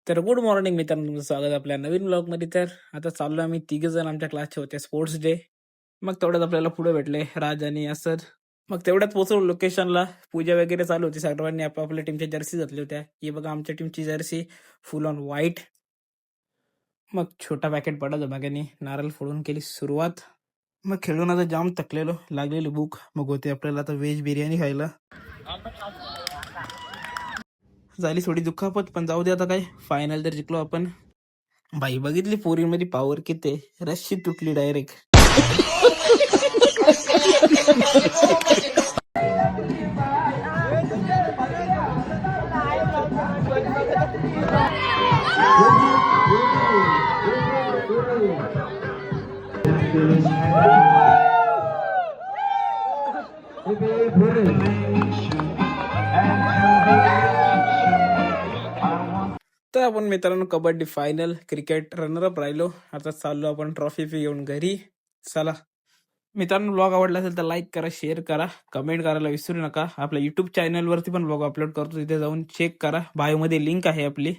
तर good morning मित्रांनो, तुमचं स्वागत आपल्या नवीन ब्लॉगमध्ये. तर आता चाललो आम्ही तिघे जण, आमच्या क्लासचे होते स्पोर्ट्स डे. मग तेवढ्यात आपल्याला पुढे भेटले राज आणि असर. मग तेवढ्यात पोहोचलो लोकेशनला. पूजा वगैरे चालू होती, सर्वांनी आपापल्या टीमच्या जर्सी घातल्या होत्या. ही बघा आमच्या टीमची जर्सी फुल ऑन व्हाईट. मग छोटा पॅकेट पडा धमाक्याने नारळ फोडून केली सुरुवात. मग खेळून आता जाम थकलेलो, लागलेली भूक. मग होते आपल्याला आता व्हेज बिर्याणी खायला. झाली थोडी दुखापत, पण जाऊ दे आता काय, फायनल तर जिंकलो आपण. बाई बघितली पोरींमध्ये पॉवर किती आहे, रस्सी तुटली डायरेक्ट. तर आपण मित्रांनो कबड्डी फायनल, क्रिकेट रनरअप राहिलो. आता चाललो आपण ट्रॉफी घेऊन घरी. चला मित्रांनो, ब्लॉग आवडला असेल तर लाईक करा, शेअर करा, कमेंट करायला विसरू नका. आपल्या युट्यूब चॅनलवरती पण ब्लॉग अपलोड करतो, तिथे जाऊन चेक करा. बायोमध्ये लिंक आहे आपली.